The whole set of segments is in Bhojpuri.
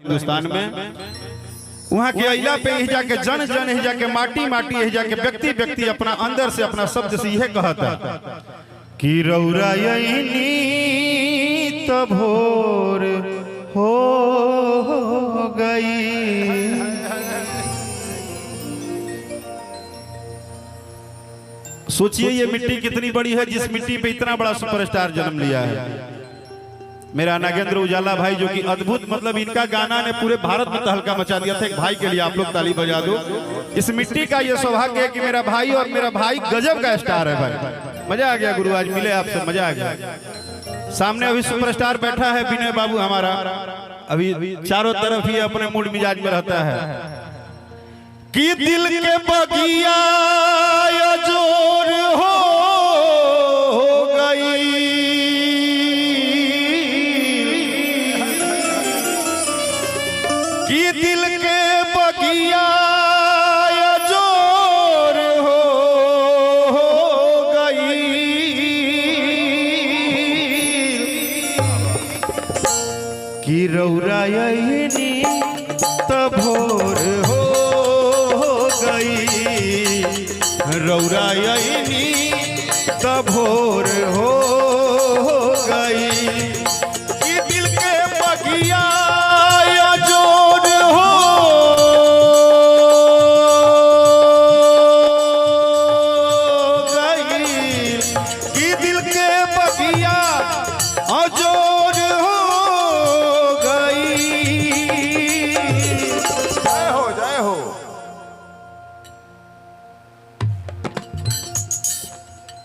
हिंदुस्तान में। वहाँ के अइला पे ही जाके जन जन ही जाके माटी माटी ही जाके व्यक्ति व्यक्ति अपना अंदर से अपना शब्द से यह कहता कि रौरा यही तब भोर हो गई। सोचिए ये मिट्टी कितनी बड़ी है जिस मिट्टी पे इतना बड़ा सुपरस्टार जन्म लिया है। मेरा नागेंद्र उजाला भाई जो कि अद्भुत, मतलब इनका गाना ने पूरे भारत में तहलका मचा दिया था। एक भाई के लिए आप लोग ताली बजा दो। इस मिट्टी का ये सौभाग्य है कि मेरा भाई और मेरा भाई गजब का स्टार है भाई। मजा आ गया गुरु, आज मिले आपसे, मजा आ गया। सामने अभी सुपरस्टार बैठा है विनय बाबू हमारा, अभी चारों तरफ ही अपने मूड मिजाज में रहता है कि दिल के बगिया जोर हो गई, कि दिल के बगिया जोर हो गई, कि रौरा यही तब भोर हो गई, रौरा यही तब भोर हो गई, कि दिल के बगिया जोर हो गई, कि दिल के बगिया जोर हो गई। जय हो जय हो।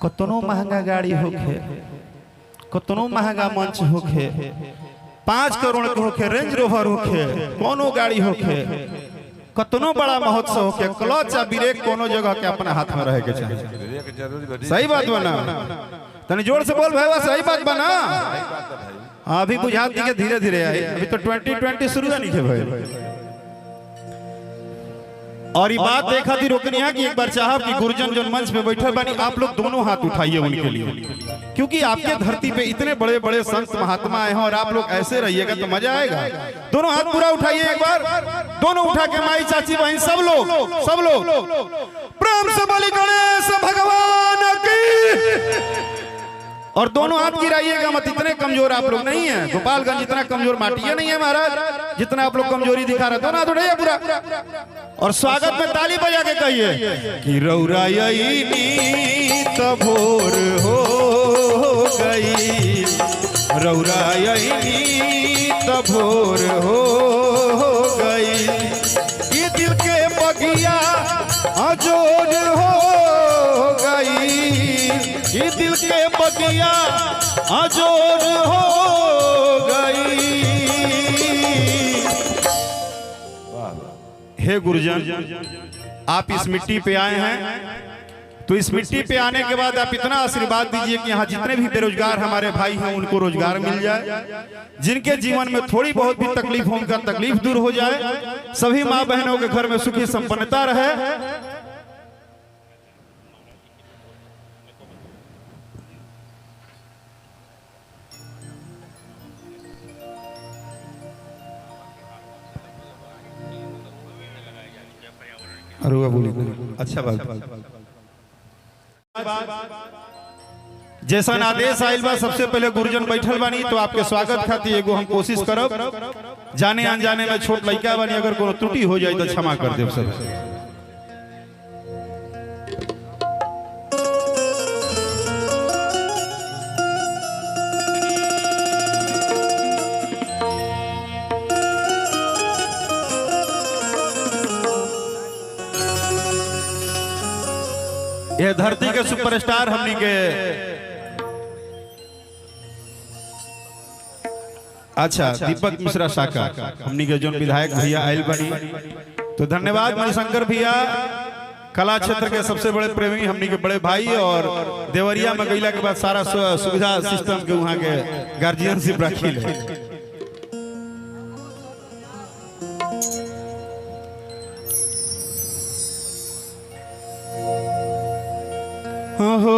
कतनो महंगा गाड़ी होखे, कतनो महंगा मंच होखे, 5 करोड़ के होखे, रेंज रोवर होखे, कोनो गाड़ी होखे, कतनो बड़ा महोत्सव होखे, क्लच या ब्रेक कोनो जगह के अपना हाथ में रहे के चाहिए। सही बात बना, तनी जोर से बोल भाई, सही बात बना। अभी बुझाती के धीरे धीरे आई, अभी तो 2020 शुरू नहीं थे भाई। और ये बात देखा थी रोकनी है कि एक बार चाहब कि गुरुजन जो मंच पे बैठे बनी, आप लोग दोनों हाथ उठाइए उनके लिए, क्योंकि आपके धरती पे इतने बड़े बड़े संत महात्मा आए हैं और आप लोग ऐसे रहिएगा तो मजा आएगा। दोनों हाथ पूरा उठाइए एक बार, दोनों उठा के माई चाची बहन सब लोग प्रेम से बोली गणेश भगवान की। और दोनों हाथ गिराइएगा मत, इतने कमजोर आप लोग नहीं हैं। गोपालगंज इतना कमजोर माटी नहीं है महाराज जितना आप लोग कमजोरी दिखा रहे। दोनों हाथ उठाइए पूरा, और स्वागत में ताली बजा के कहिए कि रौरा यही तब भोर हो गई, रौरा यही तब भोर हो गई, कि दिल के बगिया जोर हो गई, कि दिल के बगिया जोर हो गई। हे गुरुजन, आप इस मिट्टी पे आए हैं तो इस मिट्टी पे आने के बाद आप इतना आशीर्वाद दीजिए कि यहाँ जितने भी बेरोजगार हमारे भाई हैं उनको रोजगार मिल जाए, जिनके जीवन में थोड़ी बहुत भी तकलीफ हो उनका तकलीफ दूर हो जाए, सभी माँ बहनों के घर में सुखी संपन्नता रहे। अच्छा बात, जैसा आदेश आइल बा, सबसे पहले गुरुजन बैठल बानी तो आपके स्वागत खातिर एगो हम कोशिश करब। जाने अनजाने में छोट लड़का बानी, अगर कोनो त्रुटि हो जाए तो क्षमा कर देव सब। ये धरती के सुपरस्टार हमनी के, अच्छा दीपक मिश्रा शाखा हमनी के जो विधायक भैया आयल बनी, तो धन्यवाद मणिशंकर भैया, कला क्षेत्र के सबसे बड़े प्रेमी हमनी के बड़े भाई। और देवरिया में गईला के बाद सारा सुविधा सिस्टम के वहाँ के गार्जियनशिप रखी है। हो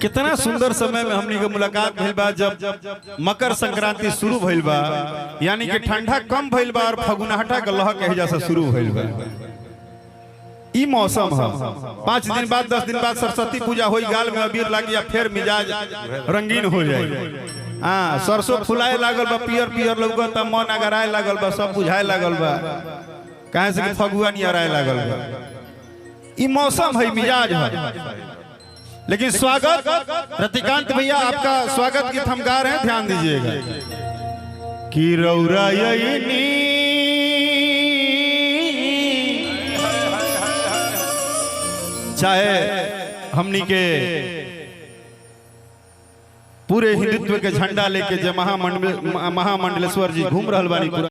कितना सुंदर समय में हमनी के मुलाकात भइल बा जब मकर संक्रांति शुरू भइल बा, यानी कि ठंडा कम भइल बा और फगुनाहटा के लहक एहिजा से शुरू भइल बा। ई मौसम है 5 दिन बाद 10 दिन बाद सरस्वती पूजा होई, गाल में अबीर लागी, फिर मिजाज रंगीन हो जाए। हाँ, सरसों फुलाए लागल बा, पियर पियर लगता, मन अगराए लागल बा, सब बुझाए लागल बा, कहे से कि फगुआ नियराए लागल बा। ई मौसम है, मिजाज है। लेकिन स्वागत रतिकांत भैया, आपका स्वागत गीत हम गा रहे हैं, ध्यान दीजिएगा। कि रौरायनी चाहे हमनी के पूरे हिंदुत्व के झंडा लेके जब महामंडलेश्वर जी घूम रहल बानी।